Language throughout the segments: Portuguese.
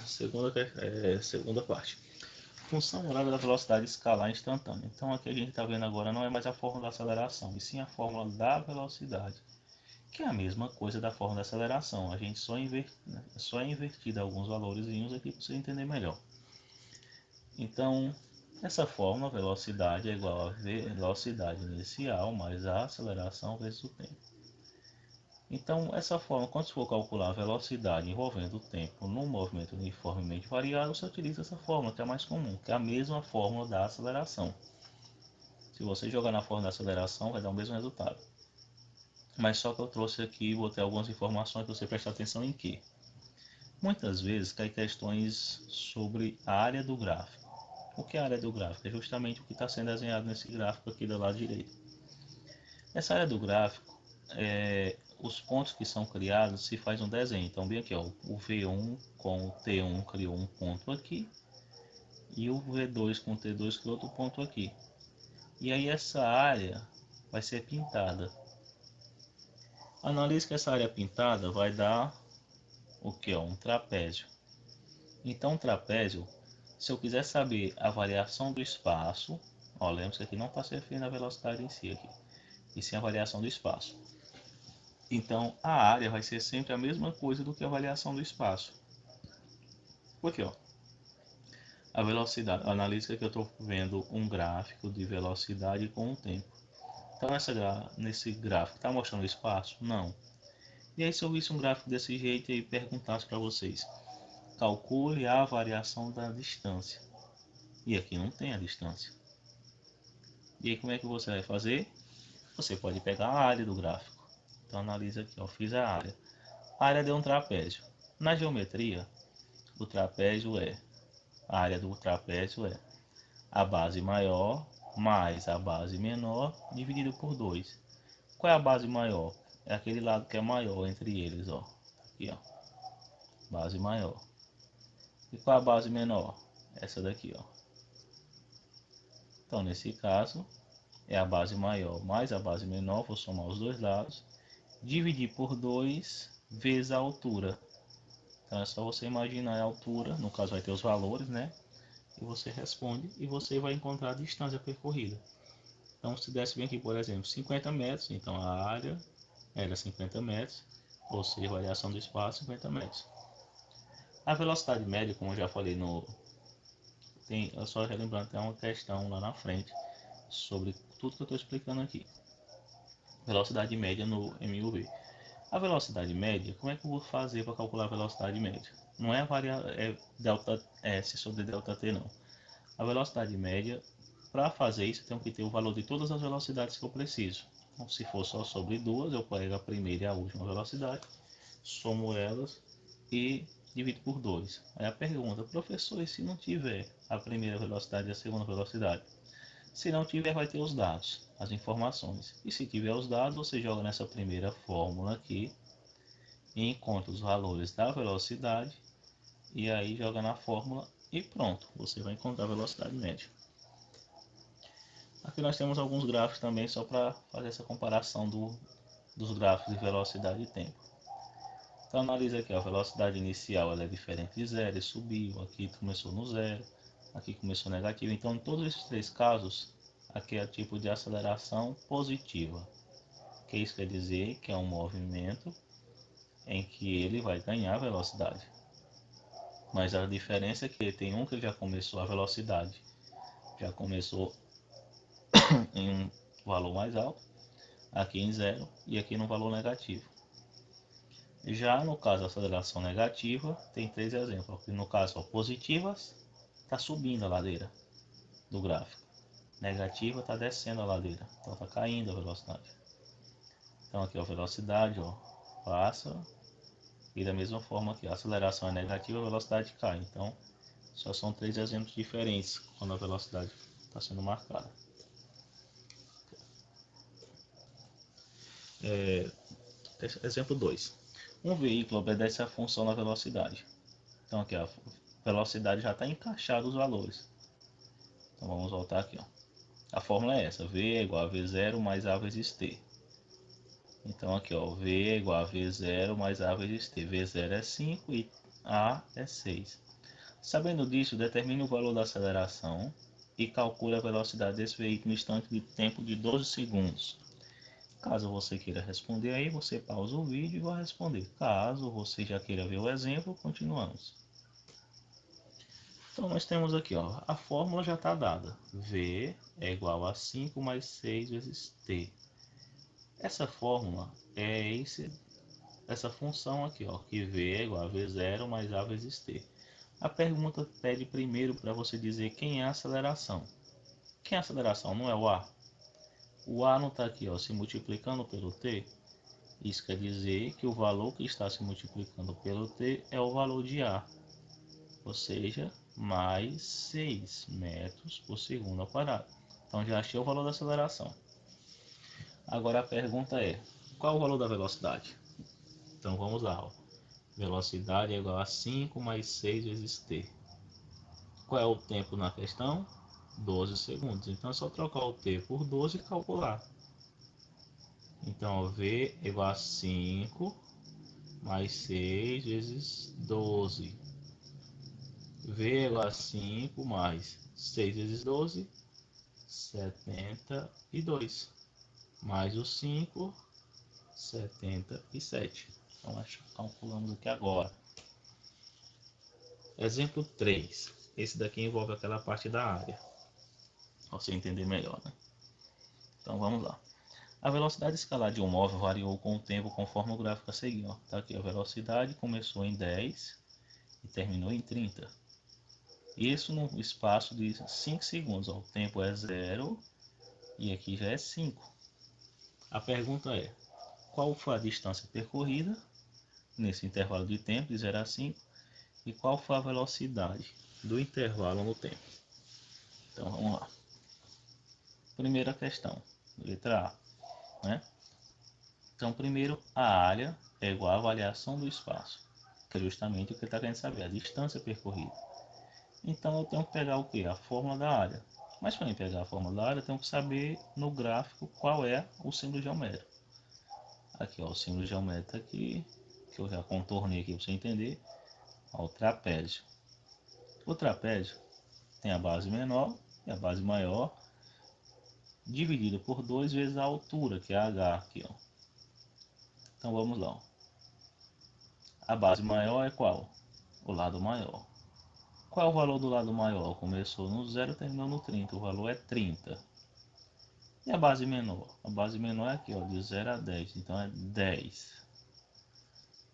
Segunda parte. Função horária da velocidade escalar instantânea. Então aqui a gente está vendo agora não é mais a fórmula da aceleração, e sim a fórmula da velocidade, que é a mesma coisa da fórmula da aceleração. A gente só é invertido alguns valores aqui para você entender melhor. Então, essa fórmula, velocidade é igual a velocidade inicial mais a aceleração vezes o tempo. Então, essa forma, quando você for calcular a velocidade envolvendo o tempo num movimento uniformemente variado, você utiliza essa fórmula, que é a mais comum, que é a mesma fórmula da aceleração. Se você jogar na fórmula da aceleração, vai dar o mesmo resultado. Mas só que eu trouxe aqui e botei algumas informações para você prestar atenção em que muitas vezes cai questões sobre a área do gráfico. O que é a área do gráfico? É justamente o que está sendo desenhado nesse gráfico aqui do lado direito. Essa área do gráfico, os pontos que são criados se faz um desenho. Então, bem aqui, ó, o V1 com o T1 criou um ponto aqui e o V2 com o T2 criou outro ponto aqui. E aí essa área vai ser pintada. Analise que essa área pintada vai dar o que? Um trapézio. Então, um trapézio, se eu quiser saber a variação do espaço, ó, lembra que aqui não está se referindo à velocidade em si, aqui, e sim a variação do espaço. Então, a área vai ser sempre a mesma coisa do que a variação do espaço. Porque, ó, a velocidade, analisa que eu estou vendo um gráfico de velocidade com o tempo. Então, nesse gráfico, está mostrando o espaço? Não. E aí, se eu visse um gráfico desse jeito e perguntasse para vocês, calcule a variação da distância. E aqui não tem a distância. E aí, como é que você vai fazer? Você pode pegar a área do gráfico. Então, analisa aqui, ó, fiz a área. A área deu um trapézio. Na geometria, o trapézio a área do trapézio é a base maior mais a base menor dividido por 2. Qual é a base maior? É aquele lado que é maior entre eles, ó. Aqui, ó. Base maior. E qual é a base menor? Essa daqui, ó. Então, nesse caso, é a base maior mais a base menor, vou somar os dois lados, dividir por 2 vezes a altura. Então é só você imaginar a altura, no caso vai ter os valores, né? E você responde e você vai encontrar a distância percorrida. Então se desse bem aqui, por exemplo, 50 metros, então a área era 50 metros, ou seja, variação do espaço 50 metros. A velocidade média, como eu já falei eu só relembrando, tem uma questão lá na frente sobre tudo que eu estou explicando aqui. Velocidade média no MUV. A velocidade média, como é que eu vou fazer para calcular a velocidade média? Não é delta S sobre delta T não. A velocidade média, para fazer isso, eu tenho que ter o valor de todas as velocidades que eu preciso. Então, se for só sobre duas, eu pego a primeira e a última velocidade, somo elas e divido por 2. Aí a pergunta, professor, e se não tiver a primeira velocidade e a segunda velocidade? Se não tiver, vai ter os dados, as informações. E se tiver os dados, você joga nessa primeira fórmula aqui e encontra os valores da velocidade e aí joga na fórmula e pronto, você vai encontrar a velocidade média. Aqui nós temos alguns gráficos também só para fazer essa comparação dos gráficos de velocidade e tempo. Então analisa aqui, a velocidade inicial ela é diferente de zero, ele subiu, aqui começou no zero, aqui começou negativo. Então em todos esses três casos, aqui é o tipo de aceleração positiva. Que isso quer dizer que é um movimento em que ele vai ganhar velocidade. Mas a diferença é que tem um que já começou a velocidade, já começou em um valor mais alto, aqui em zero e aqui no valor negativo. Já no caso da aceleração negativa, tem três exemplos. No caso, positivas, está subindo a ladeira do gráfico. Negativa está descendo a ladeira, então está caindo a velocidade. Então aqui a velocidade passa e da mesma forma que a aceleração é negativa, a velocidade cai. Então só são três exemplos diferentes quando a velocidade está sendo marcada. Exemplo 2. Um veículo obedece à função da velocidade. Então aqui a velocidade já está encaixada os valores. Então vamos voltar aqui. A fórmula é essa, V é igual a V0 mais A vezes T. Então aqui V é igual a V0 mais A vezes T. V0 é 5 e A é 6. Sabendo disso, determine o valor da aceleração e calcule a velocidade desse veículo no instante de tempo de 12 segundos. Caso você queira responder aí, você pausa o vídeo e vai responder. Caso você já queira ver o exemplo, continuamos. Então nós temos aqui, ó, a fórmula já está dada. V é igual a 5 mais 6 vezes t. Essa fórmula é essa função aqui, ó, que V é igual a V0 mais A vezes t. A pergunta pede primeiro para você dizer quem é a aceleração. Quem é a aceleração? Não é o A? O A não está aqui, ó, se multiplicando pelo t. Isso quer dizer que o valor que está se multiplicando pelo t é o valor de A, ou seja, mais 6 metros por segundo ao quadrado. Então já achei o valor da aceleração. Agora a pergunta é, qual o valor da velocidade? Então vamos lá, ó. Velocidade é igual a 5 mais 6 vezes t. Qual é o tempo na questão? 12 segundos. Então é só trocar o t por 12 e calcular. Então V é igual a 5 mais 6 vezes 12. V é igual a 5 mais 6 vezes 12, 72. Mais o 5, 77. Então calculamos aqui agora. Exemplo 3. Esse daqui envolve aquela parte da área. Para você entender melhor, né? Então vamos lá. A velocidade escalar de um móvel variou com o tempo conforme o gráfico a seguir. Tá aqui a velocidade começou em 10 e terminou em 30. Isso no espaço de 5 segundos. Ó. O tempo é 0 e aqui já é 5. A pergunta é, qual foi a distância percorrida nesse intervalo de tempo de 0 a 5 e qual foi a velocidade do intervalo no tempo? Então vamos lá. Primeira questão, letra A, né? Então primeiro a área é igual à variação do espaço, que é justamente o que ele está querendo saber, a distância percorrida. Então eu tenho que pegar o que? A fórmula da área. Mas para mim pegar a fórmula da área, eu tenho que saber no gráfico qual é o símbolo geométrico. Aqui, ó, o símbolo geométrico aqui, que eu já contornei aqui para você entender. Ó, o trapézio. O trapézio tem a base menor e a base maior, dividido por 2 vezes a altura, que é h aqui, ó. Então vamos lá. Ó. A base maior é qual? O lado maior. Qual é o valor do lado maior? Começou no 0 e terminou no 30. O valor é 30. E a base menor? A base menor é aqui, ó, de 0 a 10. Então é 10.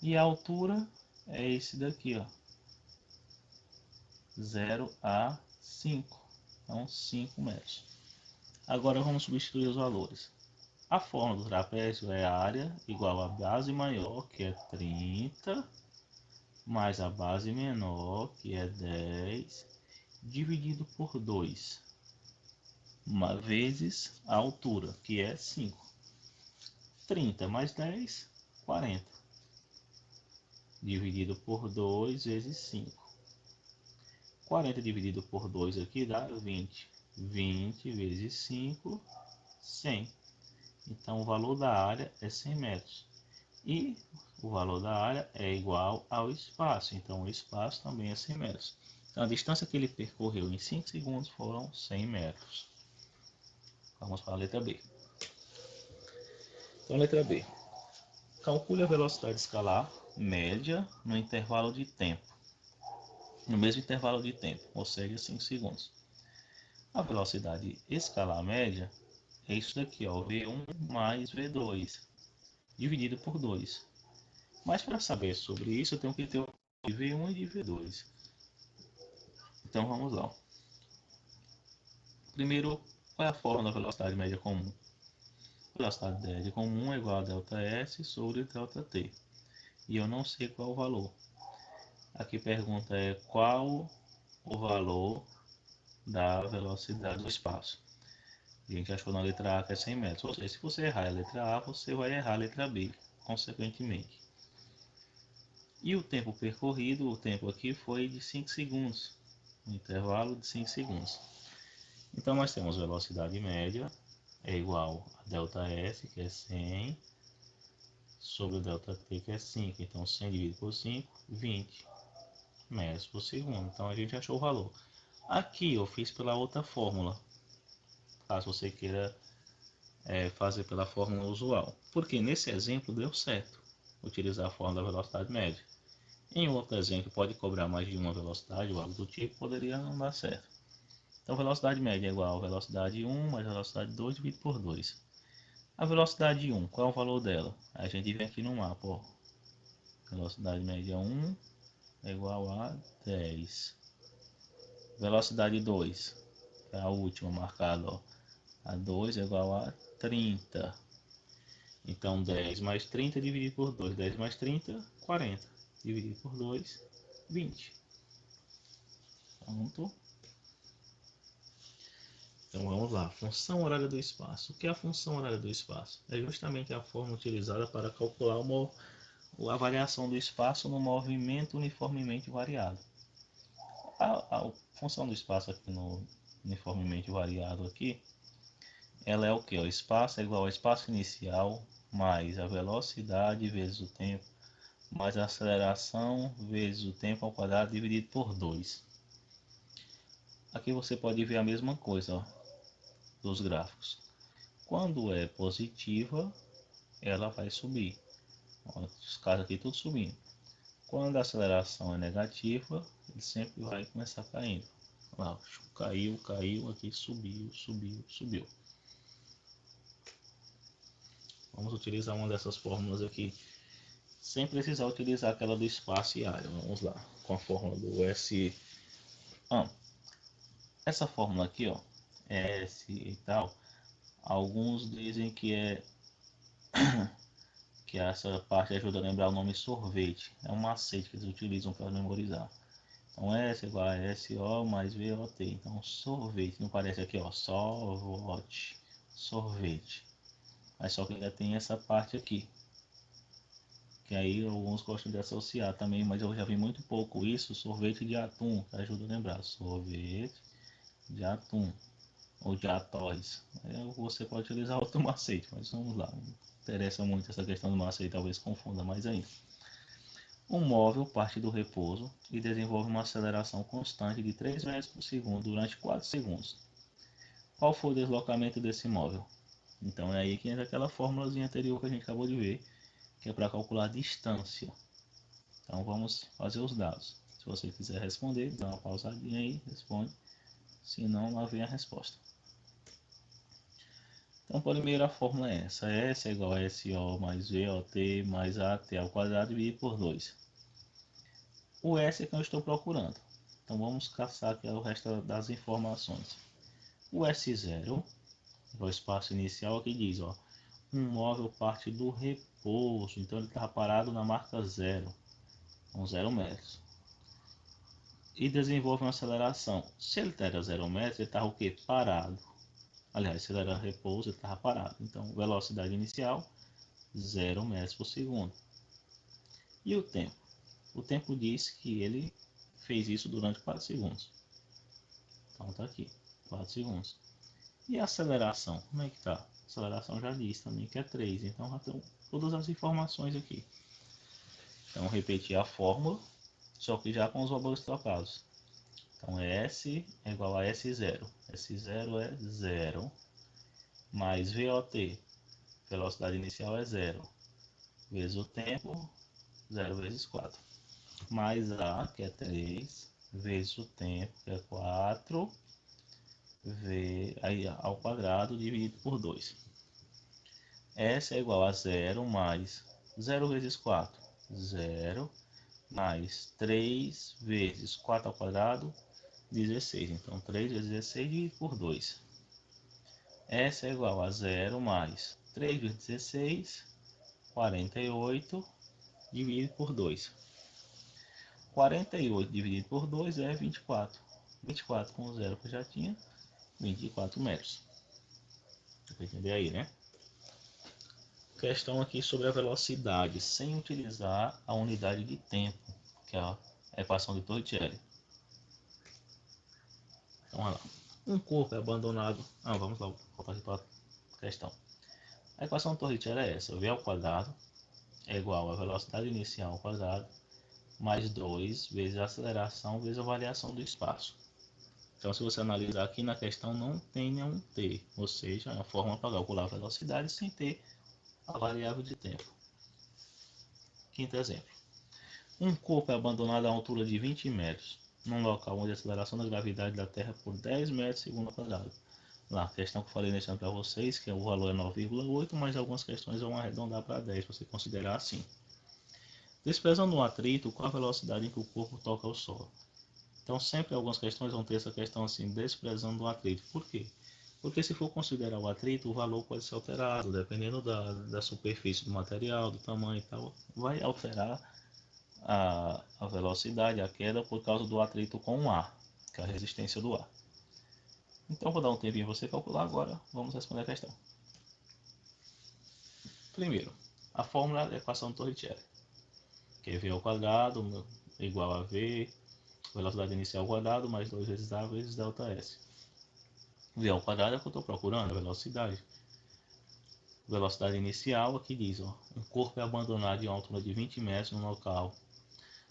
E a altura é esse daqui, ó. 0 a 5. Então 5 metros. Agora vamos substituir os valores. A forma do trapézio é a área igual à base maior, que é 30, mais a base menor, que é 10, dividido por 2, vezes a altura, que é 5. 30 mais 10, 40. Dividido por 2 vezes 5. 40 dividido por 2 aqui dá 20. 20 vezes 5, 100. Então o valor da área é 100 metros. E o valor da área é igual ao espaço. Então o espaço também é 100 metros. Então a distância que ele percorreu em 5 segundos foram 100 metros. Vamos para a letra B. Então letra B. Calcule a velocidade escalar média no intervalo de tempo. No mesmo intervalo de tempo, ou seja, 5 segundos. A velocidade escalar média é isso daqui, ó, V1 mais V2, dividido por 2. Mas para saber sobre isso, eu tenho que ter o de V1 e de V2. Então vamos lá. Primeiro, qual é a fórmula da velocidade média comum? A velocidade média comum é igual a ΔS sobre ΔT. E eu não sei qual o valor. Aqui pergunta é qual o valor da velocidade do espaço. A gente achou na letra A que é 100 metros. Ou seja, se você errar a letra A, você vai errar a letra B, consequentemente. E o tempo percorrido, o tempo aqui foi de 5 segundos. Um intervalo de 5 segundos. Então nós temos velocidade média é igual a ΔS, que é 100, sobre o ΔT, que é 5. Então 100 dividido por 5, 20. metros por segundo. Então a gente achou o valor. Aqui eu fiz pela outra fórmula, caso você queira fazer pela fórmula usual. Porque nesse exemplo deu certo utilizar a fórmula da velocidade média. Em outro exemplo pode cobrar mais de uma velocidade ou algo do tipo, poderia não dar certo. Então velocidade média é igual a velocidade 1 mais velocidade 2 dividido por 2. A velocidade 1, qual é o valor dela? A gente vem aqui no mapa, ó. Velocidade média 1 é igual a 10. Velocidade 2, que é a última marcada, ó. A 2 é igual a 30. Então 10 mais 30 dividido por 2. 10 mais 30, 40. Dividido por 2, 20. Pronto. Então vamos lá. Função horária do espaço. O que é a função horária do espaço? É justamente a forma utilizada para calcular a variação do espaço no movimento uniformemente variado. A função do espaço aqui no uniformemente variado aqui, ela é o que? O espaço é igual ao espaço inicial mais a velocidade vezes o tempo mais a aceleração vezes o tempo ao quadrado dividido por 2. Aqui você pode ver a mesma coisa, ó, dos gráficos. Quando é positiva, ela vai subir. Ó, os caras aqui tudo subindo. Quando a aceleração é negativa, ele sempre vai começar caindo. Lá, caiu, caiu, aqui subiu, subiu, subiu. Vamos utilizar uma dessas fórmulas aqui, sem precisar utilizar aquela do espaço e área. Vamos lá, com a fórmula do S. Essa fórmula aqui, ó, S e tal, alguns dizem que essa parte ajuda a lembrar o nome sorvete. É um macete que eles utilizam para memorizar. Então S é igual a SO mais VOT. Então sorvete, não parece aqui, ó, sorvete, sorvete. Mas só que ainda tem essa parte aqui, que aí alguns gostam de associar também, mas eu já vi muito pouco isso, sorvete de atum, que ajuda a lembrar, sorvete de atum, ou de atóis. Você pode utilizar outro macete, mas vamos lá, não interessa muito essa questão do macete, talvez confunda mais ainda. Um móvel parte do repouso e desenvolve uma aceleração constante de 3 metros por segundo durante 4 segundos. Qual foi o deslocamento desse móvel? Então é aí que entra aquela fórmulazinha anterior que a gente acabou de ver, que é para calcular a distância. Então vamos fazer os dados. Se você quiser responder, dá uma pausadinha aí, responde. Se não, lá vem a resposta. Então, primeiro a fórmula é essa. S é igual a SO mais VOT mais AT ao quadrado dividido por 2. O S é que eu estou procurando. Então vamos caçar aqui o resto das informações. O S0, o espaço inicial aqui diz, ó, um móvel parte do repouso. Então ele está parado na marca 0, com 0 metros. E desenvolve uma aceleração. Se ele era 0 metros, ele estava o quê? Parado. Aliás, se ele era repouso, ele estava parado. Então, velocidade inicial, 0 metros por segundo. E o tempo? O tempo diz que ele fez isso durante 4 segundos. Então, está aqui, 4 segundos. E a aceleração? Como é que está? A aceleração já diz também que é 3. Então, já estão todas as informações aqui. Então, repetir a fórmula, só que já com os valores trocados. Então, S é igual a S0. S0 é 0. Mais VOT, velocidade inicial é 0. Vezes o tempo, 0 vezes 4. Mais A, que é 3. Vezes o tempo, que é 4. Aí, ao quadrado, dividido por 2. S é igual a 0 mais 0 vezes 4. 0 mais 3 vezes 4 ao quadrado, 16. Então, 3 vezes 16 dividido por 2. S é igual a 0 mais 3 vezes 16, 48, dividido por 2. 48 dividido por 2 é 24. 24 com 0 que eu já tinha, 24 metros. Dá para entender aí, né? Questão aqui sobre a velocidade, sem utilizar a unidade de tempo, que é a equação de Torricelli. Então, olha lá. Um corpo é abandonado. Vamos lá, voltar aqui para a questão. A equação de Torricelli é essa: V ao quadrado é igual a velocidade inicial ao quadrado mais 2 vezes a aceleração vezes a variação do espaço. Então, se você analisar aqui na questão, não tem nenhum t, ou seja, é uma forma para calcular a velocidade sem ter a variável de tempo. Quinto exemplo. Um corpo é abandonado a uma altura de 20 metros, num local onde a aceleração da gravidade da Terra é por 10 metros segundo quadrado. Lá, a questão que eu falei nesse ano para vocês, que o valor é 9,8, mas algumas questões vão arredondar para 10, para você considerar assim. Desprezando um atrito, qual a velocidade em que o corpo toca o solo? Então, sempre algumas questões vão ter essa questão assim, desprezando o atrito. Por quê? Porque se for considerar o atrito, o valor pode ser alterado, dependendo da superfície do material, do tamanho e tal, vai alterar a velocidade, a queda, por causa do atrito com o ar, que é a resistência do ar. Então, vou dar um tempinho para você calcular agora, vamos responder a questão. Primeiro, a fórmula da equação de Torricelli, que é V ao quadrado igual a V, velocidade inicial ao quadrado, mais 2 vezes A vezes ΔS. V ao quadrado é o que eu estou procurando, a velocidade. Velocidade inicial, aqui diz, ó, um corpo é abandonado em uma altura de 20 metros no local.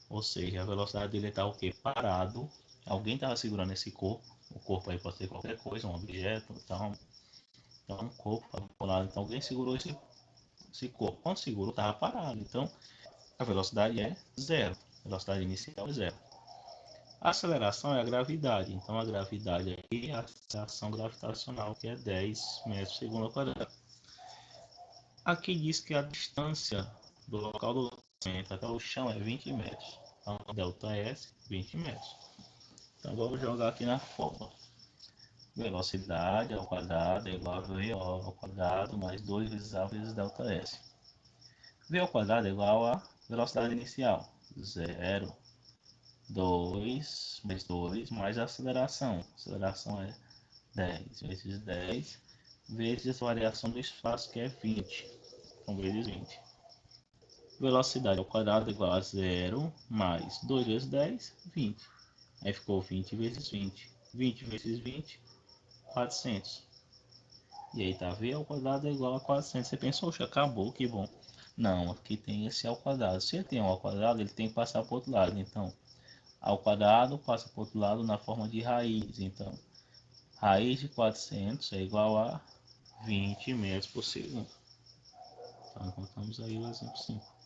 Ou seja, a velocidade dele está o quê? Parado. Alguém estava segurando esse corpo. O corpo aí pode ser qualquer coisa, um objeto, então um corpo abandonado. Então alguém segurou esse corpo. Quando segurou, estava parado. Então a velocidade é zero. A velocidade inicial é zero. A aceleração é a gravidade. Então a gravidade aqui é a aceleração gravitacional, que é 10 metros segundo ao quadrado. Aqui diz que a distância do local do lançamento até o chão é 20 metros. Então, ΔS, 20 metros. Então, vamos jogar aqui na fórmula. Velocidade ao quadrado é igual a V ao quadrado mais 2 vezes A vezes ΔS. V ao quadrado é igual a velocidade inicial. 0, 2 mais 2 mais a aceleração. A aceleração é 10 vezes 10 vezes a variação do espaço, que é 20. Então, vezes 20. Velocidade ao quadrado é igual a 0 mais 2 vezes 10, 20. Aí ficou 20 vezes 20. 20 vezes 20, 400. E aí tá, V ao quadrado é igual a 400. Você pensou, oxe, acabou, que bom. Não, aqui tem esse ao quadrado. Se ele tem um ao quadrado, ele tem que passar para o outro lado. Então, ao quadrado passa para o outro lado na forma de raiz. Então, raiz de 400 é igual a 20 metros por segundo. Então, encontramos aí o exemplo 5.